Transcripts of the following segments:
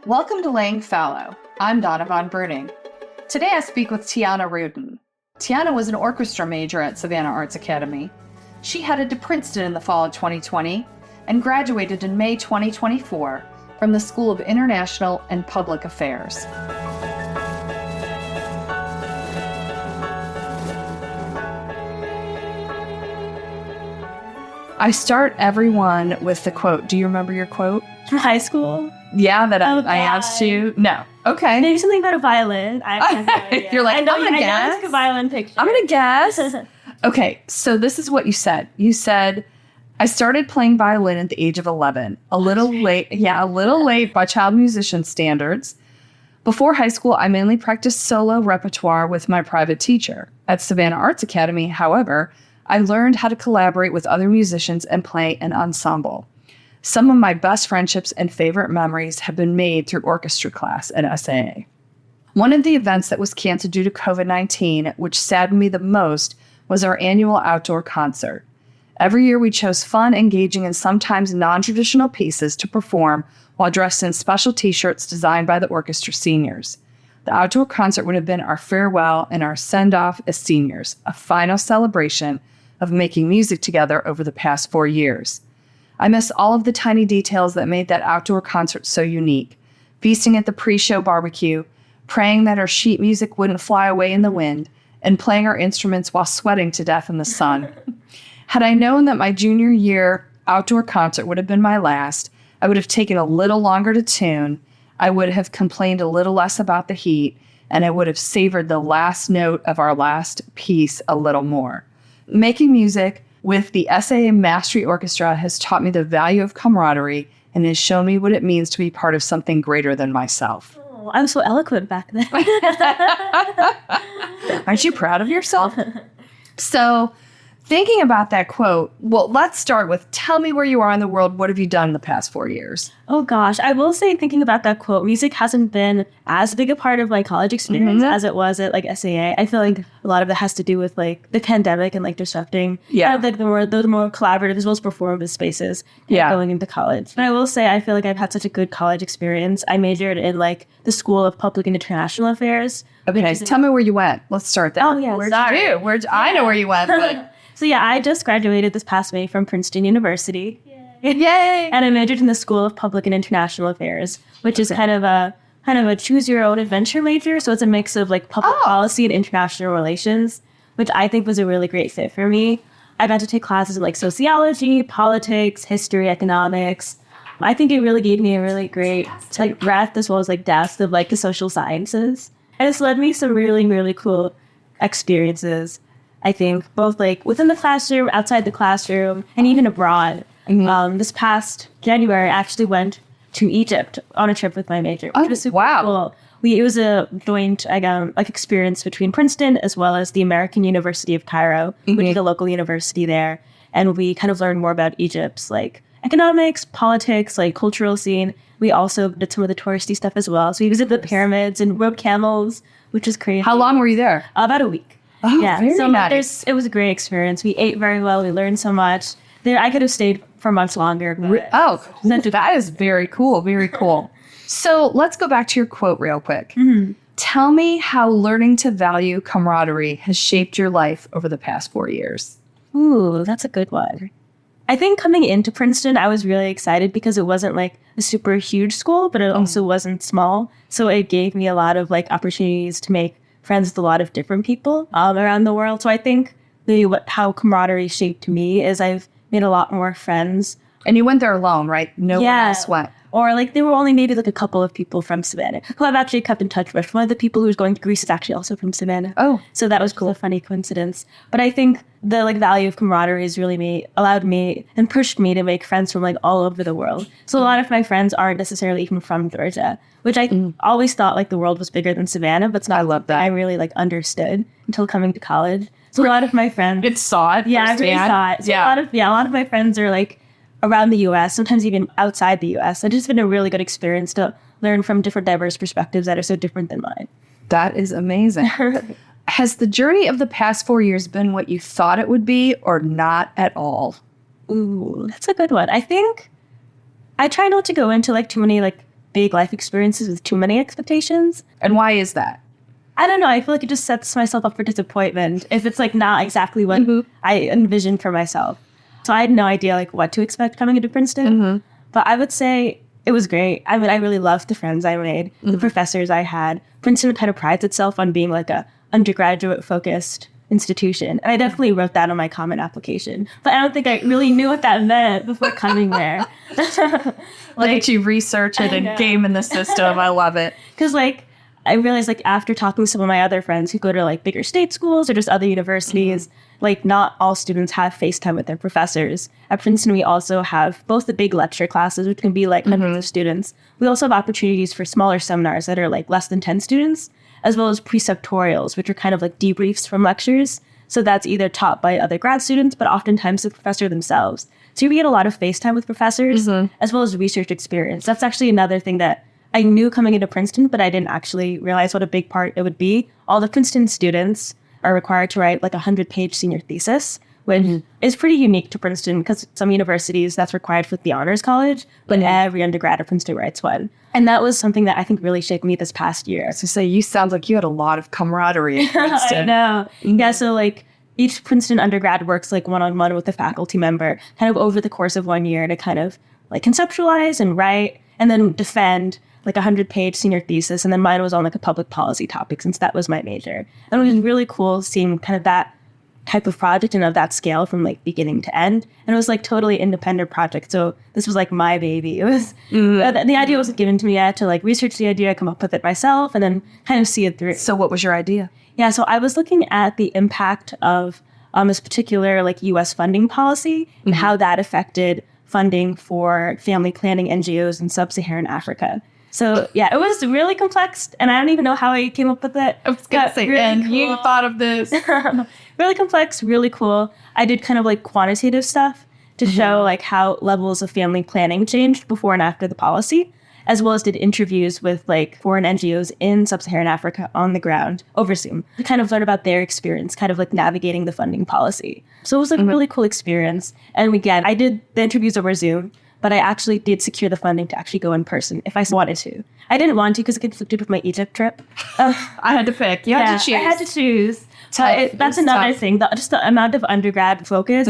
Welcome to Laying Fallow. I'm Donna Von Bruning. Today I speak with Tiana Ruden. Tiana was an orchestra major at Savannah Arts Academy. She headed to Princeton in the fall of 2020 and graduated in May 2024 from the School of International and Public Affairs. I start everyone with the quote. Do you remember your quote? From high school? Yeah, that I asked you. No. Okay. Maybe something about a violin. I have no idea. You're like, I'm going to guess. I know it's a violin picture. I'm going to guess. Okay, so this is what you said. You said, I started playing violin at the age of 11. A little late by child musician standards. Before high school, I mainly practiced solo repertoire with my private teacher. At Savannah Arts Academy, however, I learned how to collaborate with other musicians and play an ensemble. Some of my best friendships and favorite memories have been made through orchestra class at SAA. One of the events that was canceled due to COVID-19, which saddened me the most, was our annual outdoor concert. Every year we chose fun, engaging, and sometimes non-traditional pieces to perform while dressed in special t-shirts designed by the orchestra seniors. The outdoor concert would have been our farewell and our send-off as seniors, a final celebration of making music together over the past 4 years. I miss all of the tiny details that made that outdoor concert so unique. Feasting at the pre-show barbecue, praying that our sheet music wouldn't fly away in the wind, and playing our instruments while sweating to death in the sun. Had I known that my junior year outdoor concert would have been my last, I would have taken a little longer to tune, I would have complained a little less about the heat, and I would have savored the last note of our last piece a little more. Making music with the SAA Mastery Orchestra has taught me the value of camaraderie and has shown me what it means to be part of something greater than myself. Oh, I'm so eloquent back then. Aren't you proud of yourself? So, thinking about that quote, well, let's start with, tell me where you are in the world. What have you done in the past 4 years? Oh gosh, I will say, thinking about that quote, music hasn't been as big a part of my college experience as it was at SAA. I feel like a lot of that has to do with the pandemic and disrupting kind of the more collaborative as well as performative spaces going into college. But I will say, I feel like I've had such a good college experience. I majored in the School of Public and International Affairs. Okay, nice. Tell me where you went. Let's start there. Oh yeah, I know where you went, but... So I just graduated this past May from Princeton University. Yay! And I majored in the School of Public and International Affairs, which is kind of a choose your own adventure major. So it's a mix of public policy and international relations, which I think was a really great fit for me. I got to take classes in sociology, politics, history, economics. I think it really gave me a really great breadth as well as depth of the social sciences. And it's led me some really, really cool experiences. I think both within the classroom, outside the classroom, and even abroad. This past January, I actually went to Egypt on a trip with my major, which was super cool. It was a joint experience between Princeton as well as the American University of Cairo, which is a local university there, and we kind of learned more about Egypt's economics, politics, cultural scene. We also did some of the touristy stuff as well. So we visited the pyramids and rode camels, which is crazy. How long were you there? About a week. Oh, yeah, very nice. It was a great experience. We ate very well. We learned so much. I could have stayed for months longer. That is very cool. Very cool. So let's go back to your quote real quick. Tell me how learning to value camaraderie has shaped your life over the past 4 years. Ooh, that's a good one. I think coming into Princeton, I was really excited because it wasn't a super huge school, but it also wasn't small. So it gave me a lot of opportunities to make friends with a lot of different people around the world. So I think how camaraderie shaped me is I've made a lot more friends. And you went there alone, right? No one else went. Or there were only maybe a couple of people from Savannah who I've actually kept in touch with. One of the people who's going to Greece is actually also from Savannah. Oh. So that was cool. A funny coincidence. But I think the value of camaraderie has really allowed me and pushed me to make friends from all over the world. So a lot of my friends aren't necessarily even from Georgia, which I always thought the world was bigger than Savannah, but it's not. I love that. I really understood until coming to college. So a lot of my friends saw it. Yeah, I really saw it. So a lot of my friends are around the U.S., sometimes even outside the U.S. It's just been a really good experience to learn from different diverse perspectives that are so different than mine. That is amazing. Has the journey of the past 4 years been what you thought it would be or not at all? Ooh, that's a good one. I think I try not to go into too many big life experiences with too many expectations. And why is that? I don't know. I feel like it just sets myself up for disappointment if it's like not exactly what I envisioned for myself. So I had no idea like what to expect coming into Princeton. But I would say it was great. I mean, I really loved the friends I made, the professors I had. Princeton kind of prides itself on being like a undergraduate-focused institution. And I definitely wrote that on my comment application. But I don't think I really knew what that meant before coming there. Like you research it and game in the system. I love it. Because like, I realized like after talking to some of my other friends who go to like bigger state schools or just other universities, like not all students have FaceTime with their professors. At Princeton, we also have both the big lecture classes, which can be like hundreds of students. We also have opportunities for smaller seminars that are like less than 10 students, as well as preceptorials, which are kind of like debriefs from lectures. So that's either taught by other grad students, but oftentimes the professor themselves. So you get a lot of FaceTime with professors, as well as research experience. That's actually another thing that I knew coming into Princeton, but I didn't actually realize what a big part it would be. All the Princeton students are required to write like a 100-page senior thesis, which is pretty unique to Princeton because some universities that's required for the honors college, but every undergrad at Princeton writes one. And that was something that I think really shaped me this past year. So you sound like you had a lot of camaraderie at Princeton. I know. Yeah, so like each Princeton undergrad works like one-on-one with a faculty member kind of over the course of 1 year to kind of like conceptualize and write and then defend like a 100-page senior thesis. And then mine was on like a public policy topic since that was my major. And it was really cool seeing kind of that type of project and of that scale from like beginning to end. And it was like totally independent project. So this was like my baby. It was, the idea wasn't given to me. I had to like research the idea, come up with it myself, and then kind of see it through. So what was your idea? Yeah, so I was looking at the impact of this particular like U.S. funding policy and how that affected funding for family planning NGOs in sub-Saharan Africa. So yeah, it was really complex, and I don't even know how I came up with it. I was gonna say, really and cool. You thought of this. Really complex, really cool. I did kind of like quantitative stuff to show like how levels of family planning changed before and after the policy, as well as did interviews with like foreign NGOs in sub-Saharan Africa on the ground over Zoom to kind of learn about their experience, kind of like navigating the funding policy. So it was like a really cool experience. And again, I did the interviews over Zoom, but I actually did secure the funding to actually go in person if I wanted to. I didn't want to because it conflicted with my Egypt trip. I had to pick. You had to choose. I had to choose. That's another thing. Just the amount of undergrad focus.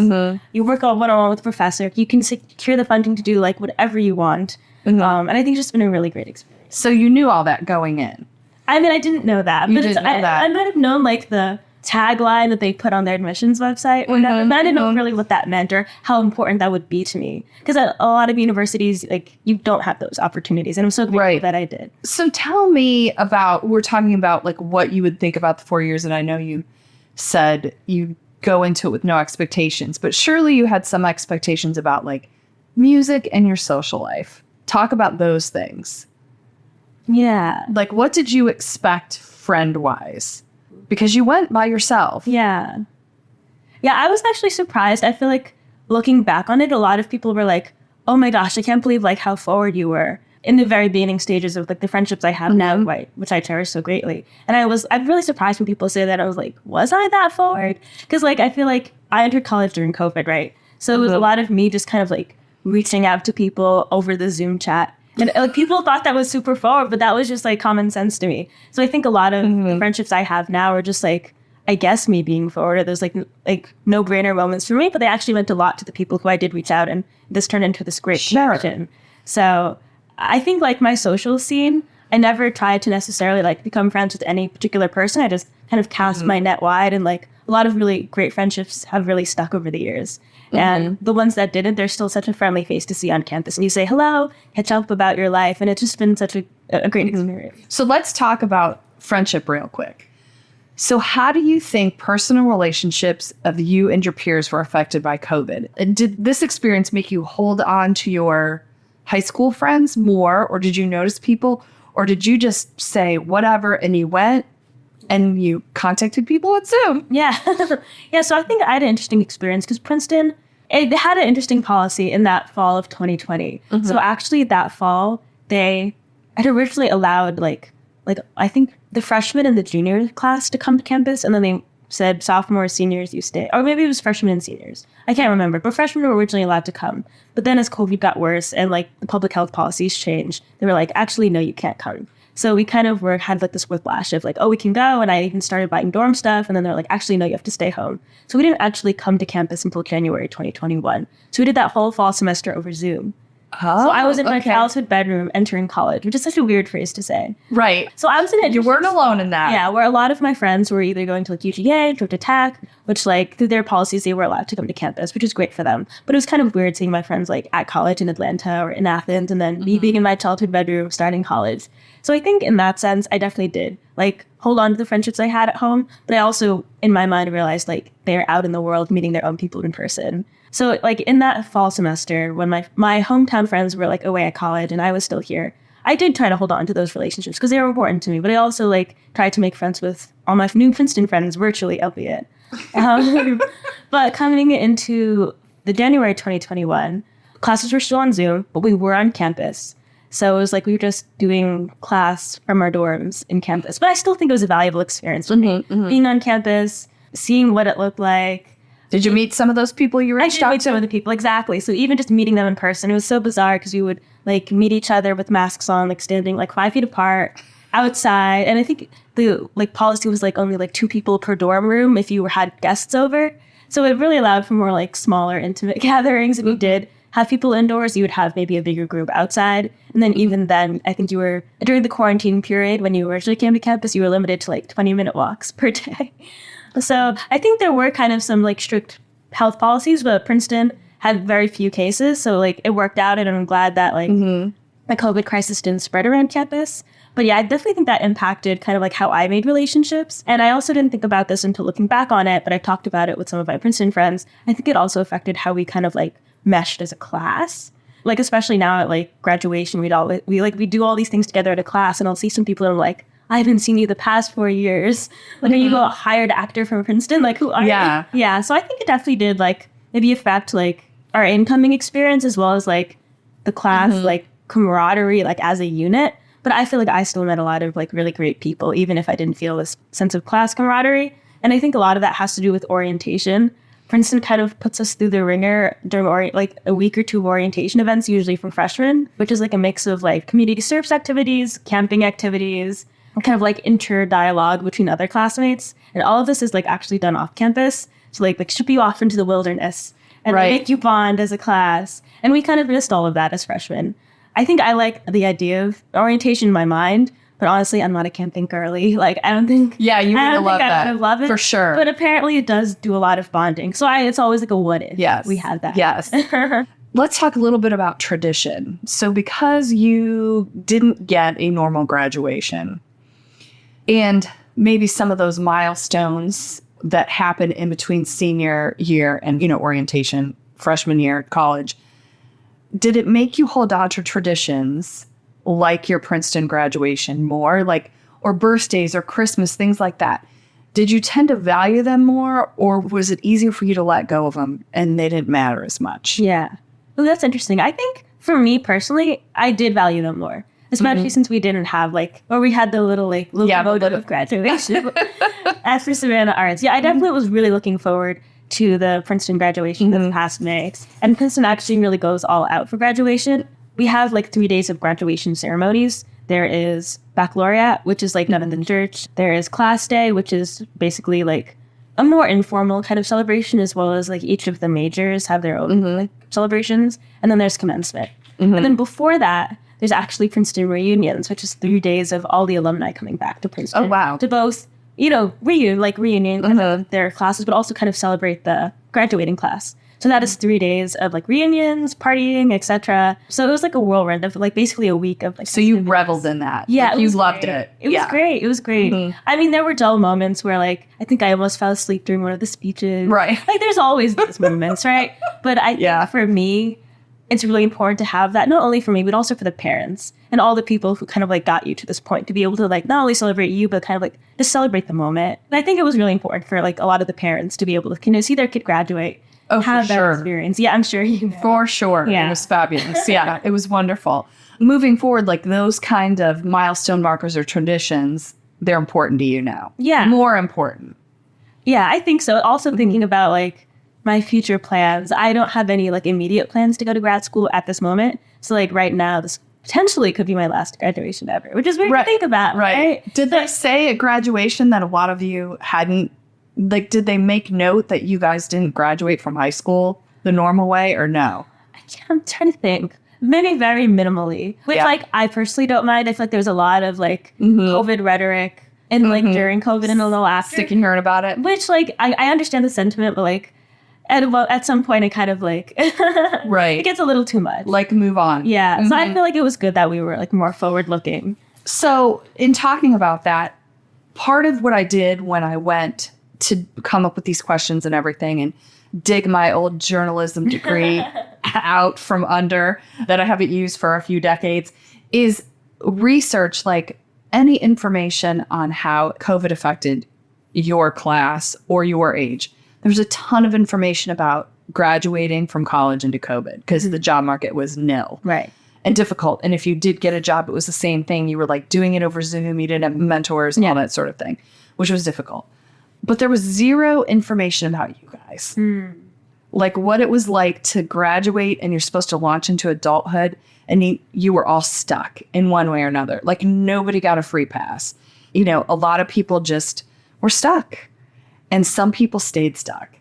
You work on one-on-one with a professor. You can secure the funding to do like whatever you want. And I think it's just been a really great experience. So you knew all that going in? I mean, I didn't know that. You didn't know that. I might have known like the tagline that they put on their admissions website, but I didn't know really what that meant or how important that would be to me. Because at a lot of universities, like you don't have those opportunities, and I'm so grateful that I did. So tell me about, we're talking about like what you would think about the 4 years, and I know you said you go into it with no expectations, but surely you had some expectations about like music and your social life. Talk about those things. Yeah. Like what did you expect friend-wise? Because you went by yourself. Yeah. Yeah, I was actually surprised. I feel like looking back on it, a lot of people were like, oh my gosh, I can't believe like how forward you were in the very beginning stages of like the friendships I have now, which I cherish so greatly. And I'm really surprised when people say that. I was like, was I that forward? Because like, I feel like I entered college during COVID, right? So it was a lot of me just kind of like reaching out to people over the Zoom chat. And like people thought that was super forward, but that was just like common sense to me. So I think a lot of the friendships I have now are just like, I guess me being forward. Or there's like no-brainer moments for me, but they actually meant a lot to the people who I did reach out, and this turned into this great connection. So I think like my social scene, I never tried to necessarily like become friends with any particular person. I just kind of cast my net wide, and like a lot of really great friendships have really stuck over the years. And the ones that didn't, they're still such a friendly face to see on campus. And you say hello, catch up about your life. And it's just been such a great experience. So let's talk about friendship real quick. So how do you think personal relationships of you and your peers were affected by COVID? Did this experience make you hold on to your high school friends more? Or did you notice people? Or did you just say whatever and you went? And you contacted people at Zoom. Yeah. Yeah, so I think I had an interesting experience because Princeton, they had an interesting policy in that fall of 2020. So actually that fall, they had originally allowed like I think the freshman and the junior class to come to campus, and then they said sophomores, seniors, you stay. Or maybe it was freshmen and seniors. I can't remember. But freshmen were originally allowed to come. But then as COVID got worse and like the public health policies changed, they were like, actually, no, you can't come. So we kind of had like this whiplash of like, oh, we can go. And I even started buying dorm stuff. And then they're like, actually, no, you have to stay home. So we didn't actually come to campus until January 2021. So we did that whole fall semester over Zoom. Oh, so I was in my childhood bedroom entering college, which is such a weird phrase to say. Right. So I was in it. You weren't alone in that. Yeah, where a lot of my friends were either going to like UGA, Georgia Tech, which like through their policies, they were allowed to come to campus, which is great for them. But it was kind of weird seeing my friends like at college in Atlanta or in Athens and then me being in my childhood bedroom starting college. So I think in that sense, I definitely did like hold on to the friendships I had at home. But I also in my mind realized like they're out in the world meeting their own people in person. So like in that fall semester, when my hometown friends were like away at college and I was still here, I did try to hold on to those relationships because they were important to me. But I also like tried to make friends with all my new Princeton friends virtually, albeit. But coming into the January 2021, classes were still on Zoom, but we were on campus. So it was like we were just doing class from our dorms in campus. But I still think it was a valuable experience for me. Being on campus, seeing what it looked like. Did you meet some of those people you reached out to? I did meet some of the people, exactly. So even just meeting them in person, it was so bizarre because we would like meet each other with masks on, like standing like 5 feet apart outside. And I think the like policy was like only like 2 people per dorm room if you had guests over. So it really allowed for more like smaller, intimate gatherings. If you did have people indoors, you would have maybe a bigger group outside. And then even then, I think you were, during the quarantine period, when you originally came to campus, you were limited to like 20-minute walks per day. So I think there were kind of some like strict health policies, but Princeton had very few cases. So like it worked out and I'm glad that like the COVID crisis didn't spread around campus. But yeah, I definitely think that impacted kind of like how I made relationships. And I also didn't think about this until looking back on it, but I talked about it with some of my Princeton friends. I think it also affected how we kind of like meshed as a class. Like especially now at like graduation, we do all these things together at a class and I'll see some people and I'm like, I haven't seen you the past 4 years. Like, are you a hired actor from Princeton? Like, who are you? Yeah. So I think it definitely did, like, maybe affect, like, our incoming experience as well as, like, the class, like, camaraderie, like, as a unit. But I feel like I still met a lot of, like, really great people, even if I didn't feel this sense of class camaraderie. And I think a lot of that has to do with orientation. Princeton kind of puts us through the ringer during, like, a week or two of orientation events, usually for freshmen, which is, like, a mix of, like, community service activities, camping activities, kind of like inter-dialogue between other classmates. And all of this is like actually done off campus to like ship you off into the wilderness and make you bond as a class. And we kind of missed all of that as freshmen. I think I like the idea of orientation in my mind, but honestly, I'm not a camping girly. Like, I don't think... Yeah, you would love that. I would love it. For sure. But apparently it does do a lot of bonding. So it's always like a what if we had that. Yes. Let's talk a little bit about tradition. So because you didn't get a normal graduation, and maybe some of those milestones that happen in between senior year and, orientation, freshman year at college, did it make you hold on to traditions like your Princeton graduation more, like, or birthdays or Christmas, things like that? Did you tend to value them more, or was it easier for you to let go of them and they didn't matter as much? Yeah. Well, that's interesting. I think for me personally, I did value them more. Especially since we didn't have we had the little motive of graduation after Savannah Arts. Yeah, I definitely was really looking forward to the Princeton graduation this past May. And Princeton actually really goes all out for graduation. We have 3 days of graduation ceremonies. There is baccalaureate, which is done in the church. There is class day, which is basically a more informal kind of celebration, as well as each of the majors have their own celebrations. And then there's commencement. And then before that, there's actually Princeton reunions, which is 3 days of all the alumni coming back to Princeton. Oh, wow. To both, reunion their classes, but also kind of celebrate the graduating class. So that is 3 days of reunions, partying, etc. So it was a whirlwind of basically a week of So you reveled in that. Yeah. You loved it. It was great. It was great. I mean, there were dull moments where I think I almost fell asleep during one of the speeches. Right. There's always those moments, right? But I think for me, it's really important to have that, not only for me, but also for the parents and all the people who kind of got you to this point, to be able to not only celebrate you, but kind of just celebrate the moment. And I think it was really important for a lot of the parents to be able to see their kid graduate. Oh, have for that sure. experience. Yeah, I'm sure you know. For sure. Yeah. It was fabulous. Yeah, it was wonderful. Moving forward, those kind of milestone markers or traditions, they're important to you now. Yeah. More important. Yeah, I think so. Also thinking about like my future plans. I don't have any like immediate plans to go to grad school at this moment. So like right now, this potentially could be my last graduation ever, which is weird to think about. Right. Did they say at graduation that a lot of you hadn't, like, did they make note that you guys didn't graduate from high school the normal way or no? I'm trying to think. Maybe very minimally, which like I personally don't mind. I feel like there's a lot of like COVID rhetoric and like during COVID and a little after. Sick of hearing about it. Which like I understand the sentiment, but like at some point it kind of like it gets a little too much. Like move on. Yeah. So I feel like it was good that we were like more forward looking. So in talking about that, part of what I did when I went to come up with these questions and everything and dig my old journalism degree out from under that I haven't used for a few decades is research like any information on how COVID affected your class or your age. There's a ton of information about graduating from college into COVID because the job market was nil. Right. And difficult. And if you did get a job, it was the same thing. You were like doing it over Zoom. You didn't have mentors and all that sort of thing, which was difficult. But there was zero information about you guys. Like what it was like to graduate and you're supposed to launch into adulthood and you were all stuck in one way or another. Like nobody got a free pass. You know, a lot of people just were stuck and some people stayed stuck.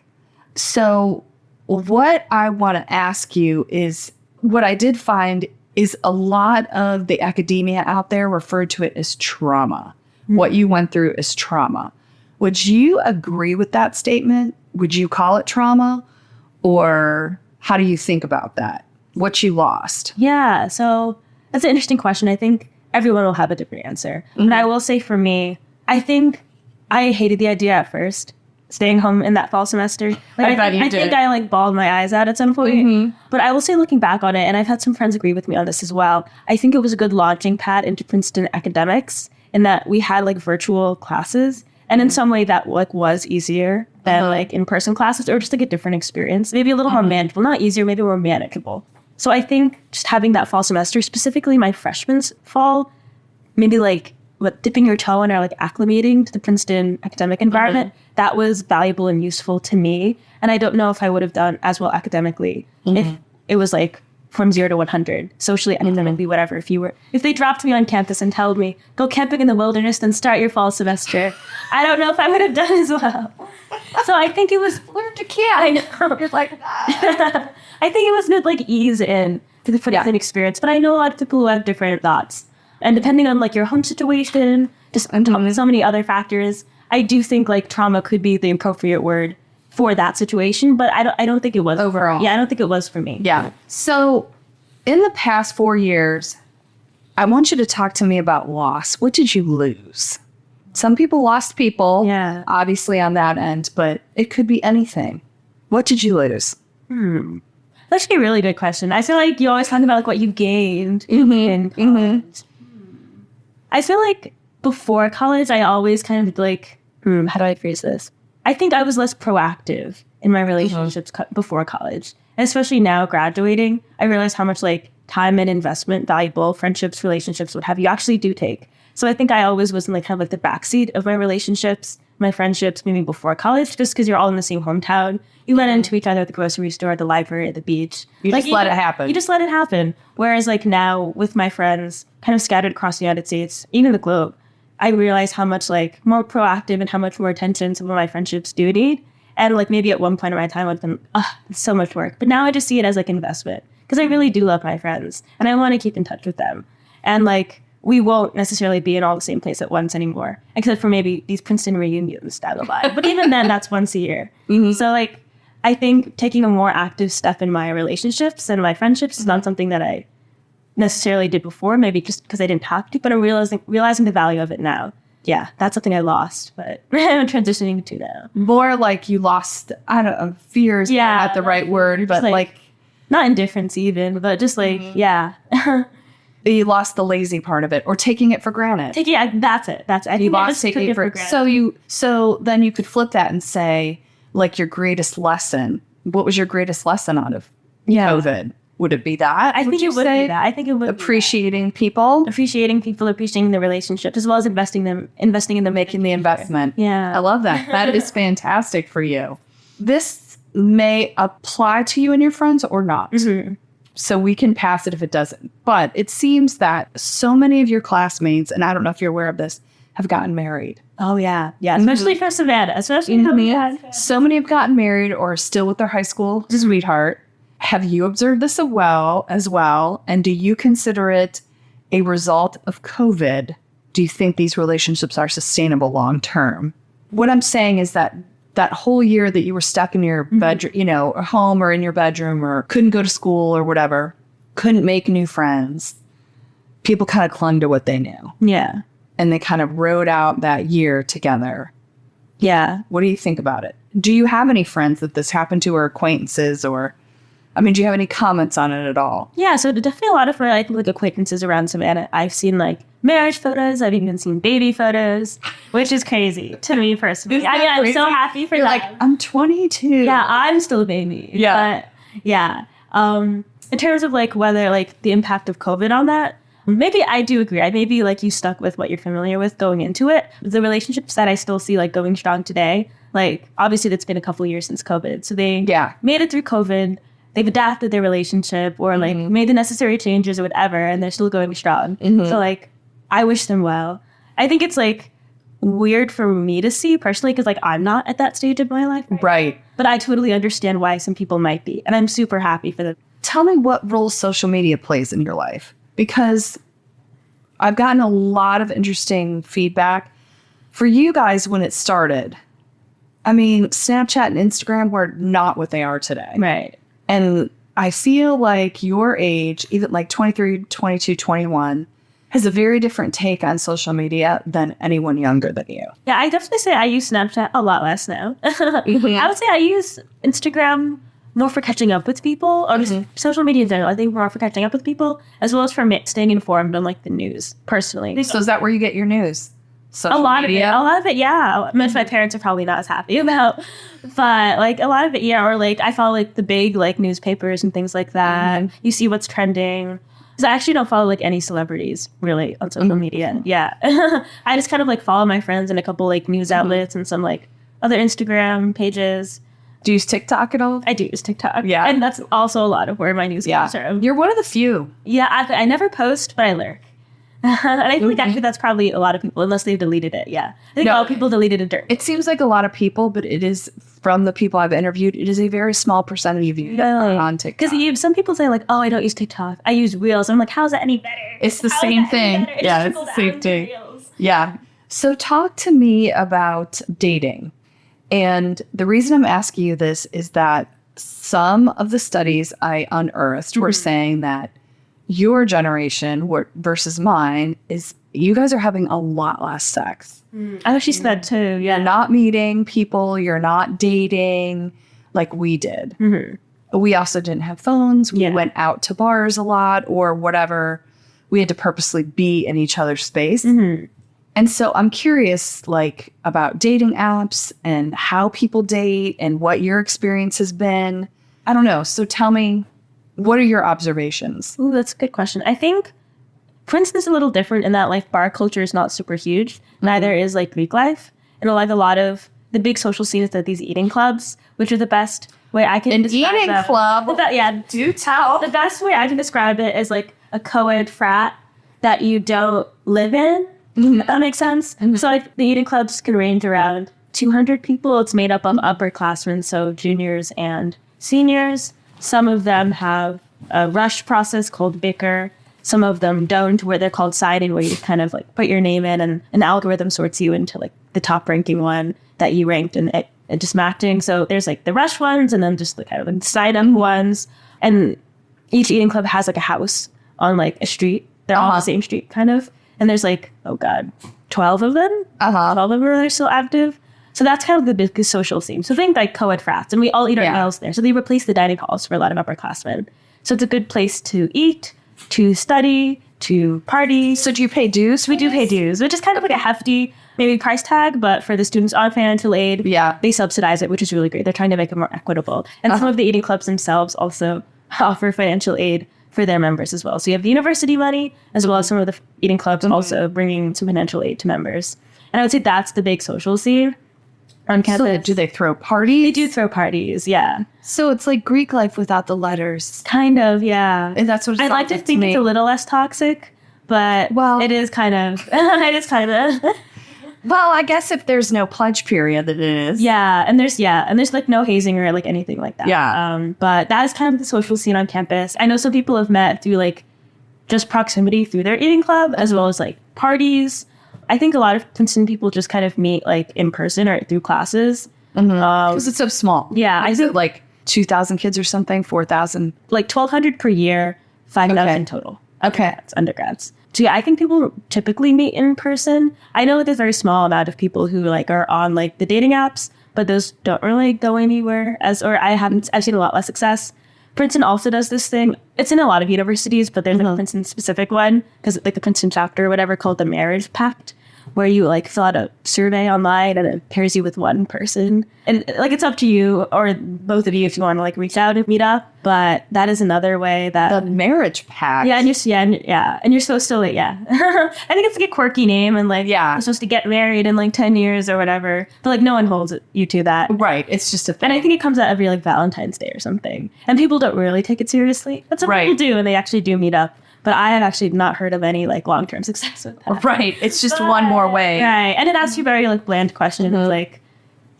So what I want to ask you is what I did find is a lot of the academia out there referred to it as trauma. What you went through is trauma. Would you agree with that statement? Would you call it trauma? Or how do you think about that? What you lost? Yeah, so that's an interesting question. I think everyone will have a different answer. But I will say for me, I think I hated the idea at first, staying home in that fall semester. Like, I think I like bawled my eyes out at some point. But I will say looking back on it, and I've had some friends agree with me on this as well, I think it was a good launching pad into Princeton academics in that we had like virtual classes. And in some way that like was easier than like in-person classes or just like a different experience. Maybe a little more manageable, not easier, maybe more manageable. So I think just having that fall semester, specifically my freshman's fall, maybe like dipping your toe in or like acclimating to the Princeton academic environment, that was valuable and useful to me. And I don't know if I would have done as well academically if it was like from 0 to 100, socially, academically, whatever. If they dropped me on campus and told me, go camping in the wilderness, then start your fall semester, I don't know if I would have done as well. So I think it was, learn to camp. I know. You're like, I think it was good, like ease in to the Princeton experience. But I know a lot of people who have different thoughts. And depending on like your home situation, just so many other factors, I do think like trauma could be the appropriate word for that situation, but I don't think it was overall. Yeah, I don't think it was for me. Yeah. So in the past 4 years, I want you to talk to me about loss. What did you lose? Some people lost people, obviously on that end, but it could be anything. What did you lose? That's actually a really good question. I feel like you always talk about like what you gained in college. I feel like before college, I always kind of like, how do I phrase this? I think I was less proactive in my relationships before college. And especially now graduating, I realize how much like time and investment, valuable friendships, relationships, what have you actually do take. So I think I always was in like kind of like the backseat of my relationships, my friendships, maybe before college, just because you're all in the same hometown. You run into each other at the grocery store, at the library, at the beach. You just let it happen. You just let it happen. Whereas like now with my friends kind of scattered across the United States, even the globe, I realize how much like more proactive and how much more attention some of my friendships do need. And like maybe at one point in my time, I've been, it's so much work. But now I just see it as like investment because I really do love my friends and I want to keep in touch with them. And like, we won't necessarily be in all the same place at once anymore, except for maybe these Princeton reunions down the line. But even then, that's once a year. So like, I think taking a more active step in my relationships and my friendships is not something that I necessarily did before, maybe just because I didn't have to, but I'm realizing the value of it now. Yeah, that's something I lost, but I'm transitioning to now. More like you lost, I don't know, fears, not the right word, but like not indifference even, but just like, you lost the lazy part of it or taking it for granted. That's it. You lost taking it for granted. So then you could flip that and say, like your greatest lesson. What was your greatest lesson out of COVID? Would it be that? I think it would be that. I think it would appreciating people, appreciating the relationships, as well as investing in them, making the investment. Yeah, I love that. That is fantastic for you. This may apply to you and your friends or not. Mm-hmm. So we can pass it if it doesn't. But it seems that so many of your classmates, and I don't know if you're aware of this, have gotten married. Oh, yeah. Yeah, especially for Savannah. Especially so many have gotten married or are still with their high school sweetheart. Have you observed this as well? And do you consider it a result of COVID? Do you think these relationships are sustainable long term? What I'm saying is that whole year that you were stuck in your bedroom, you know, home or in your bedroom, or couldn't go to school or whatever, couldn't make new friends, people kind of clung to what they knew. Yeah. And they kind of rode out that year together. Yeah. What do you think about it? Do you have any friends that this happened to, or acquaintances, or, I mean, do you have any comments on it at all? Yeah, so definitely a lot of my like acquaintances around Savannah. I've seen like marriage photos. I've even seen baby photos, which is crazy to me personally. I mean, I'm so happy for You're them. like, I'm 22. Yeah, I'm still a baby. Yeah. But yeah. In terms of like whether like the impact of COVID on that, maybe I do agree. I maybe like you stuck with what you're familiar with going into it. The relationships that I still see like going strong today, like obviously it's been a couple of years since COVID. So they made it through COVID. They've adapted their relationship or like made the necessary changes or whatever, and they're still going strong. So like, I wish them well. I think it's like weird for me to see personally because like I'm not at that stage of my life. Right. But I totally understand why some people might be. And I'm super happy for them. Tell me what role social media plays in your life, because I've gotten a lot of interesting feedback for you guys when it started. I mean, Snapchat and Instagram were not what they are today. Right. And I feel like your age, even like 23, 22, 21, has a very different take on social media than anyone younger than you. Yeah, I definitely say I use Snapchat a lot less now. I would say I use Instagram more for catching up with people, or just social media in general. I think more for catching up with people, as well as for staying informed on like the news, personally. So is that where you get your news? Social a lot media? of it, yeah. Which my parents are probably not as happy about, but like a lot of it, yeah. Or like I follow like the big like newspapers and things like that. You see what's trending. Because I actually don't follow like any celebrities really on social media. Yeah, I just kind of like follow my friends and a couple like news outlets and some like other Instagram pages. Do you use TikTok at all? I do use TikTok. Yeah, and that's also a lot of where my news comes from. You're one of the few. Yeah, I never post, but I lurk. And I think actually that's probably a lot of people, unless they've deleted it. Yeah. I think all people deleted it. It seems like a lot of people, but it is, from the people I've interviewed, it is a very small percentage of you on TikTok. Because some people say like, oh, I don't use TikTok. I use Reels. I'm like, how's that any better? It's the same thing. Yeah, it's the same thing. Yeah. So talk to me about dating. And the reason I'm asking you this is that some of the studies I unearthed were saying that your generation versus mine is you guys are having a lot less sex. I actually said that too. Yeah. You're not meeting people. You're not dating like we did. We also didn't have phones. We went out to bars a lot or whatever. We had to purposely be in each other's space. And so I'm curious, like, about dating apps and how people date and what your experience has been. I don't know. So tell me, what are your observations? Ooh, that's a good question. I think Princeton is a little different in that like bar culture is not super huge. Neither is like Greek life. And like a lot of the big social scenes at these eating clubs, which are the best way I can describe eating them. Club? Do tell. The best way I can describe it is like a co-ed frat that you don't live in. That makes sense. So like the eating clubs can range around 200 people. It's made up of upperclassmen, so juniors and seniors. Some of them have a rush process called Bicker. Some of them don't, where they're called siding, where you kind of like put your name in and an algorithm sorts you into like the top ranking one that you ranked and just matching. So there's like the rush ones and then just the kind of like side up ones. And each eating club has like a house on like a street. They're all on the same street kind of. And there's like, 12 of them. 12 of them are still active. So that's kind of the big social scene. So think like co-ed frats, and we all eat our meals there. So they replace the dining halls for a lot of upperclassmen. So it's a good place to eat, to study, to party. So do you pay dues? We do pay dues, which is kind of like a hefty maybe price tag, but for the students on financial aid, they subsidize it, which is really great. They're trying to make it more equitable. And some of the eating clubs themselves also offer financial aid for their members as well. So you have the university money, as well as some of the eating clubs also bringing some financial aid to members. And I would say that's the big social scene on campus. So do they throw parties? They do throw parties, yeah. So it's like Greek life without the letters. Kind of, yeah. And that's what it I like to think it's a little less toxic, but it is kind of, Well, I guess if there's no pledge period, that it is. Yeah, and there's like no hazing or like anything like that. Yeah. But that is kind of the social scene on campus. I know some people have met through like just proximity through their eating club, as well as like parties. I think a lot of Princeton people just kind of meet like in person or through classes. Because it's so small. Yeah, I think like 2,000 kids or something, 4,000. Like 1,200 per year, 5,000 total. Okay. Undergrads. So yeah, I think people typically meet in person. I know there's a very small amount of people who like are on like the dating apps, but those don't really go anywhere I've seen a lot less success. Princeton also does this thing. It's in a lot of universities, but there's a Princeton specific one, because like the Princeton chapter or whatever, called the Marriage Pact, where you like fill out a survey online and it pairs you with one person. And like it's up to you or both of you if you want to like reach out and meet up. But that is another way that The Marriage Pact. and you're supposed to like I think it's like a quirky name and like you're supposed to get married in like 10 years or whatever. But like no one holds you to that. Right. It's just a thing. And I think it comes out every like Valentine's Day or something. And people don't really take it seriously. But some people do, and they actually do meet up. But I have actually not heard of any like long-term success with that. Right. It's just one more way. Right. And it asks you very like bland questions, like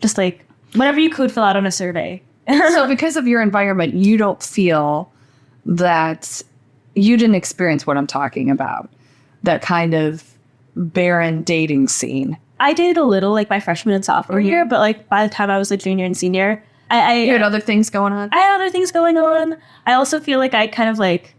just like whatever you could fill out on a survey. So because of your environment, you don't feel that you didn't experience what I'm talking about, that kind of barren dating scene. I dated a little like my freshman and sophomore year, but like by the time I was a junior and senior, you had other things going on? I had other things going on. I also feel like I kind of like,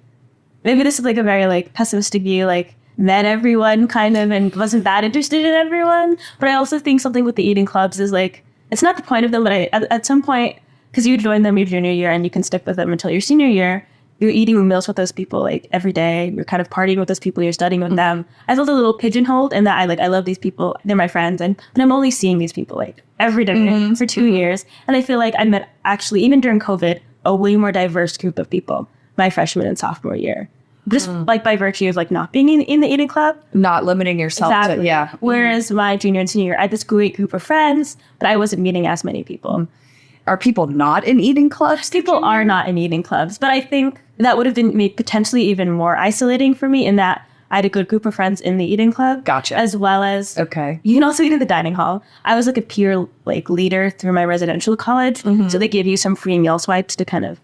maybe this is like a very like pessimistic view, like met everyone kind of and wasn't that interested in everyone. But I also think something with the eating clubs is like, it's not the point of them, but at some point, because you join them your junior year and you can stick with them until your senior year, you're eating meals with those people like every day. You're kind of partying with those people. You're studying with them. I felt a little pigeonholed in that I love these people. They're my friends. But I'm only seeing these people like every day for 2 years. And I feel like I met actually, even during COVID, a way more diverse group of people my freshman and sophomore year. Just like by virtue of like not being in the eating club. Not limiting yourself to, Whereas my junior and senior year, I had this great group of friends, but I wasn't meeting as many people. Are people not in eating clubs? People are not in eating clubs, but I think that would have been made potentially even more isolating for me in that I had a good group of friends in the eating club. Gotcha. As well as, okay, you can also eat in the dining hall. I was like a peer like leader through my residential college. So they give you some free meal swipes to kind of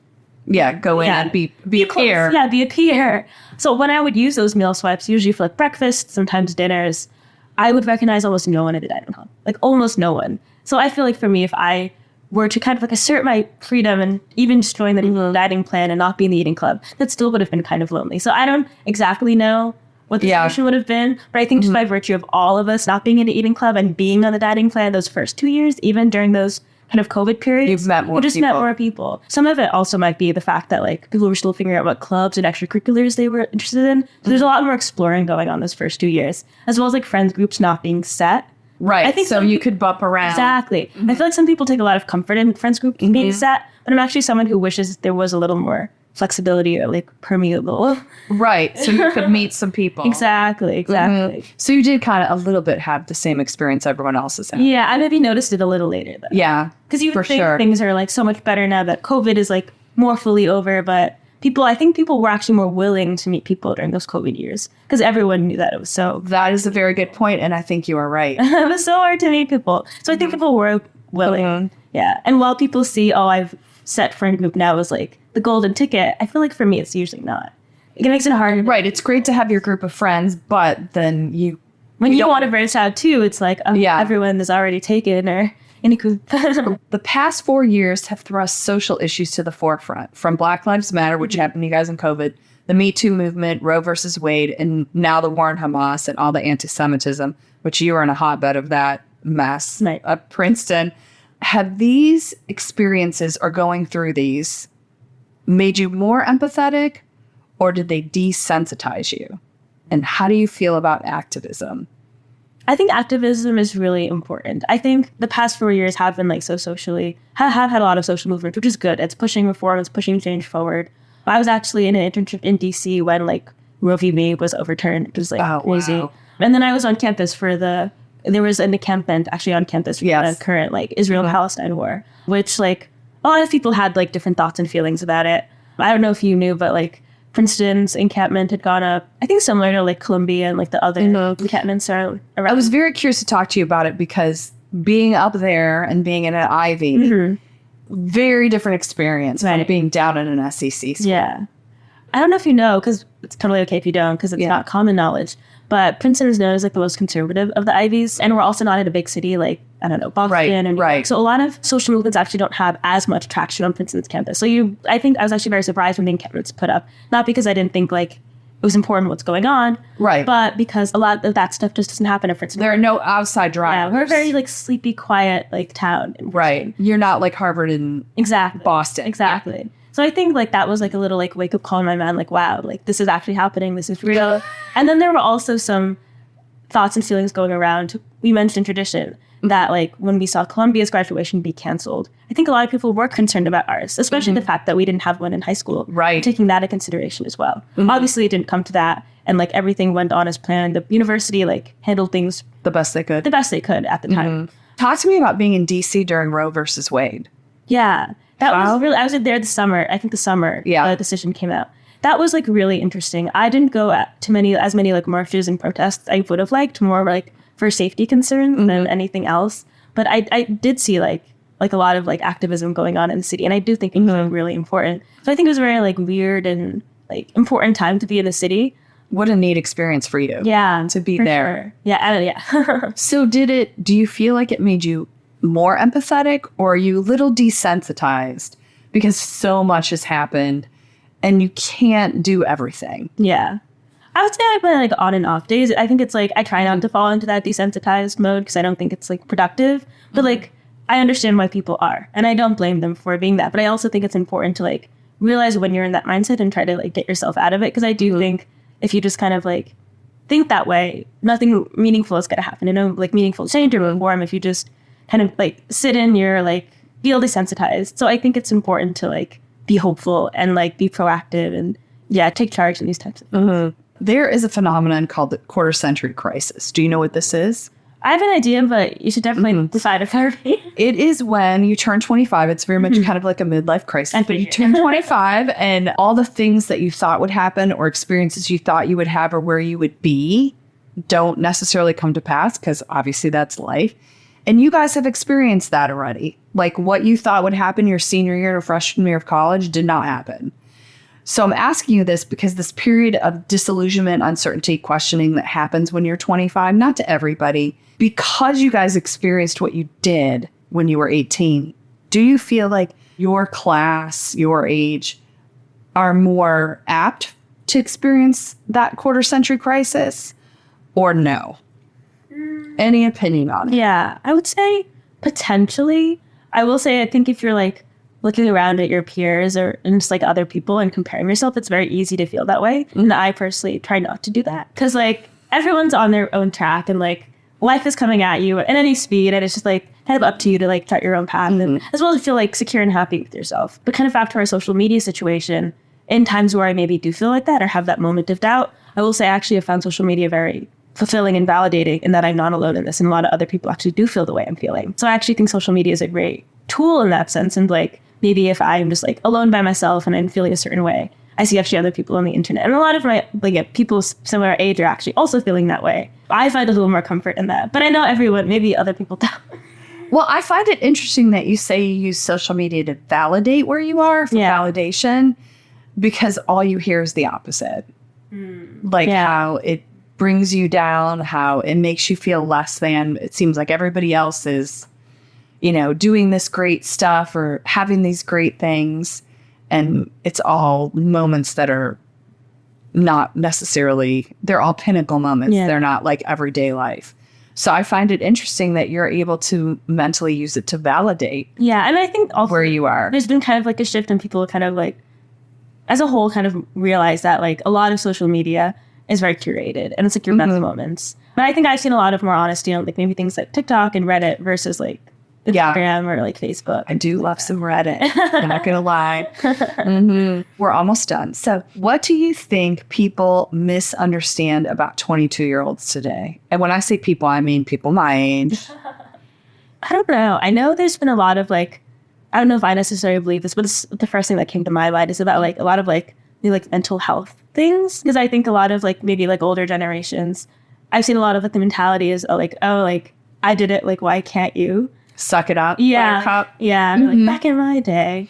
go in and be a peer. Yeah, be a peer. So when I would use those meal swipes, usually for like breakfast, sometimes dinners, I would recognize almost no one at the dining hall. Like almost no one. So I feel like for me, if I were to kind of like assert my freedom and even just join the dining plan and not be in the eating club, that still would have been kind of lonely. So I don't exactly know what the solution would have been, but I think just by virtue of all of us not being in the eating club and being on the dining plan those first 2 years, even during those kind of COVID periods, you've met more people. Met more people. Some of it also might be the fact that like people were still figuring out what clubs and extracurriculars they were interested in. So there's a lot more exploring going on those first 2 years, as well as like friends groups not being set. Right. I think so you could bump around. Exactly. I feel like some people take a lot of comfort in friends groups being set, but I'm actually someone who wishes there was a little more flexibility or like permeable. Right. So you could meet some people. Exactly. So you did kind of a little bit have the same experience everyone else has had. Yeah, I maybe noticed it a little later though. Yeah. Because you would think things are like so much better now that COVID is like more fully over, but I think people were actually more willing to meet people during those COVID years because everyone knew that it was so. That is a very good point, and I think you are right. It was so hard to meet people. So I think people were willing. Yeah. And while people see, I've set friend group now as like the golden ticket, I feel like for me, it's usually not. It makes it hard. Right. It's great to have your group of friends, but then when you want to branch out too, it's like, everyone is already taken or any group. The past 4 years have thrust social issues to the forefront, from Black Lives Matter, which happened to you guys in COVID, the Me Too movement, Roe versus Wade, and now the war on Hamas and all the anti-Semitism, which you are in a hotbed of that mess at Princeton. Have these experiences or going through these made you more empathetic, or did they desensitize you? And how do you feel about activism? I think activism is really important. I think the past 4 years have been like so socially, have had a lot of social movement, which is good. It's pushing reform, it's pushing change forward. I was actually in an internship in DC when like Roe v. Wade was overturned. It was like crazy. Wow. And then I was on campus there was an encampment actually on campus for the current like Israel-Palestine war, which like a lot of people had like different thoughts and feelings about it. I don't know if you knew, but like Princeton's encampment had gone up, I think similar to like Columbia and like the other encampments around. I was very curious to talk to you about it because being up there and being in an Ivy, very different experience from being down in an SEC school. Yeah. I don't know if you know, because it's totally okay if you don't, because it's not common knowledge. But Princeton is known as like the most conservative of the Ivies, and we're also not in a big city like, I don't know, Boston and New York. So a lot of social movements actually don't have as much traction on Princeton's campus. So I think I was actually very surprised when the encampments put up, not because I didn't think like it was important what's going on, but because a lot of that stuff just doesn't happen at Princeton. There are no outside drivers. Yeah, we're a very like sleepy, quiet like town. Right. You're not like Harvard and Boston. Exactly. Yeah. So I think like that was like a little like wake up call in my mind, like, wow, like this is actually happening. This is real. And then there were also some thoughts and feelings going around. We mentioned tradition that like when we saw Columbia's graduation be canceled, I think a lot of people were concerned about ours, especially the fact that we didn't have one in high school. Right. Taking that into consideration as well. Obviously it didn't come to that. And like everything went on as planned. The university like handled things the best they could at the time. Talk to me about being in DC during Roe versus Wade. Yeah. That was really, I was there the summer. I think the summer the decision came out. That was like really interesting. I didn't go to as many like marches and protests I would have liked, more like for safety concerns than anything else. But I did see like a lot of like activism going on in the city, and I do think it was really important. So I think it was a very like weird and like important time to be in the city. What a neat experience for you. Yeah, to be there. Sure. Yeah. So do you feel like it made you more empathetic, or are you a little desensitized because so much has happened and you can't do everything? Yeah. I would say I've been like on and off days. I think it's like I try not to fall into that desensitized mode because I don't think it's like productive. But like I understand why people are, and I don't blame them for being that. But I also think it's important to like realize when you're in that mindset and try to like get yourself out of it, because I do think if you just kind of like think that way, nothing meaningful is going to happen. Like meaningful change or reform if you just kind of like sit in your like feel desensitized. So I think it's important to like be hopeful and like be proactive and take charge in these types of things. There is a phenomenon called the quarter century crisis. Do you know what this is? I have an idea, but you should definitely decide if I It is when you turn 25. It's very much kind of like a midlife crisis. But you turn 25 and all the things that you thought would happen or experiences you thought you would have or where you would be don't necessarily come to pass, because obviously that's life. And you guys have experienced that already. Like what you thought would happen your senior year or freshman year of college did not happen. So I'm asking you this because this period of disillusionment, uncertainty, questioning that happens when you're 25, not to everybody, because you guys experienced what you did when you were 18, do you feel like your class, your age, are more apt to experience that quarter century crisis, or no? Any opinion on it? Yeah, I would say potentially. I will say, I think if you're like looking around at your peers and just like other people and comparing yourself, it's very easy to feel that way. And I personally try not to do that, because like everyone's on their own track and like life is coming at you at any speed, and it's just like kind of up to you to like chart your own path and as well as feel like secure and happy with yourself. But kind of back to our social media situation, in times where I maybe do feel like that or have that moment of doubt, I will say I actually have found social media very fulfilling and validating, in that I'm not alone in this, and a lot of other people actually do feel the way I'm feeling. So I actually think social media is a great tool in that sense. And like maybe if I'm just like alone by myself and I'm feeling a certain way, I see actually other people on the internet, and a lot of my people similar age are actually also feeling that way. I find a little more comfort in that, but I know everyone, maybe other people don't. Well, I find it interesting that you say you use social media to validate where you are, for validation, because all you hear is the opposite. How it brings you down, how it makes you feel less than. It seems like everybody else is, doing this great stuff or having these great things. And it's all moments that are not necessarily, they're all pinnacle moments. Yeah. They're not like everyday life. So I find it interesting that you're able to mentally use it to validate. Yeah. And I think also where you are. There's been kind of like a shift, and people kind of like, as a whole, kind of realize that like a lot of social media is very curated, and it's like your best moments. But I think I've seen a lot of more honesty on like maybe things like TikTok and Reddit versus like Yeah. Instagram or like Facebook. I do love some Reddit. I'm not going to lie. We're almost done. So what do you think people misunderstand about 22-year-olds today? And when I say people, I mean people my age. I don't know. I know there's been a lot of like, I don't know if I necessarily believe this, but it's the first thing that came to my mind is about like a lot of like maybe like mental health things. Because I think a lot of like maybe like older generations, I've seen a lot of like the mentality is like, oh, like I did it. Like, why can't you? Suck it up. Yeah. Buttercup. Yeah. Like back in my day.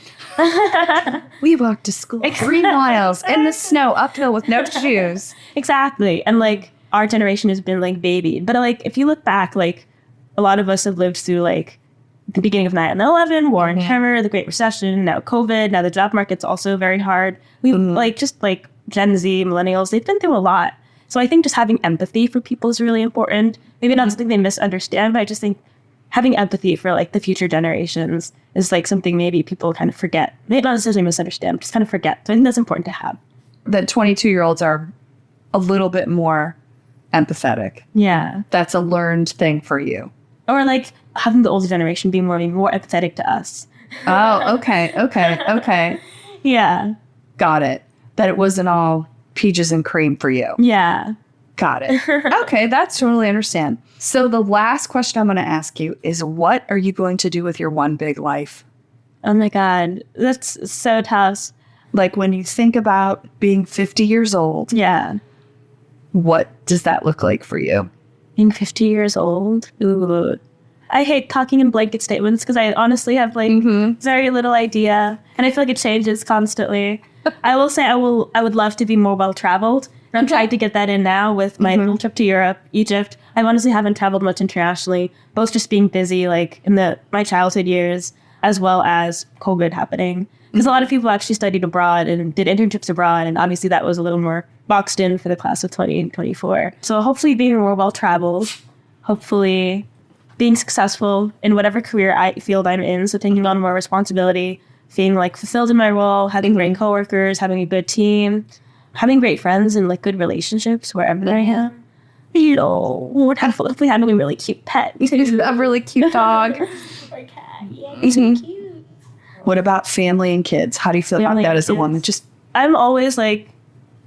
We walked to school 3 miles in the snow uphill with no shoes. Exactly. And like our generation has been like babied. But like if you look back, like a lot of us have lived through like the beginning of 9/11, war and terror, the Great Recession, now COVID, now the job market's also very hard. We like just like Gen Z, millennials, they've been through a lot. So I think just having empathy for people is really important. Maybe not something they misunderstand, but I just think having empathy for like the future generations is like something maybe people kind of forget. Maybe not necessarily misunderstand, just kind of forget. So I think that's important to have. That 22-year-olds are a little bit more empathetic. Yeah. That's a learned thing for you. Or like having the older generation be more empathetic to us. Oh, okay. Yeah. Got it. That it wasn't all peaches and cream for you. Yeah. Got it. Okay, that's totally understand. So the last question I'm going to ask you is, what are you going to do with your one big life? Oh my God. That's so tough. Like when you think about being 50 years old, Yeah. what does that look like for you? Being 50 years old. Ooh. I hate talking in blanket statements because I honestly have like very little idea. And I feel like it changes constantly. I will say I would love to be more well-traveled. And I'm trying to get that in now with my little trip to Europe, Egypt. I honestly haven't traveled much internationally, both just being busy like in my childhood years, as well as COVID happening. Because a lot of people actually studied abroad and did internships abroad. And obviously that was a little more boxed in for the class of 2024. So hopefully being more well-traveled, hopefully being successful in whatever career field I'm in. So taking on more responsibility, being like fulfilled in my role, having great coworkers, having a good team, having great friends and like good relationships wherever I am. You know, hopefully having a really cute pet. A really cute dog. Or cat. Yeah, he's so cute. What about family and kids? How do you feel about that as a woman? Just I'm always like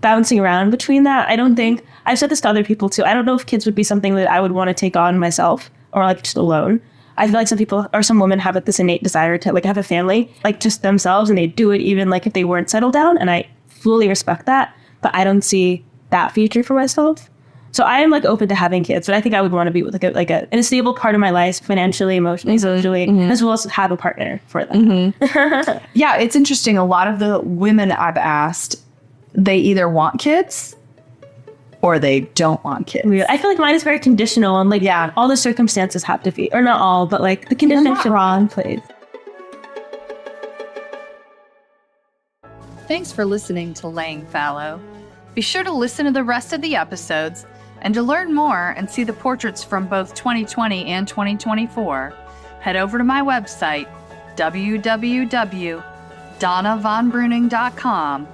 bouncing around between that. I don't think I've said this to other people too. I don't know if kids would be something that I would want to take on myself or like just alone. I feel like some people or some women have like this innate desire to like have a family, like just themselves, and they do it even like if they weren't settled down. And I fully respect that, but I don't see that future for myself. So I am like open to having kids, but I think I would want to be with in a stable part of my life, financially, emotionally, socially, as well as have a partner for that. yeah, it's interesting. A lot of the women I've asked, they either want kids or they don't want kids. I feel like mine is very conditional and like all the circumstances have to be, or not all, but like the conditions are on place. Thanks for listening to Laying Fallow. Be sure to listen to the rest of the episodes, and to learn more and see the portraits from both 2020 and 2024, head over to my website, www.donnavonbruning.com,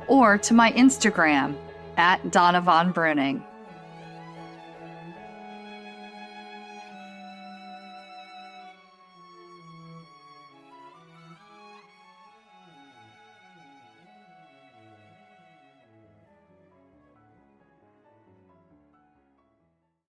or to my Instagram, @DonnaVonBruning.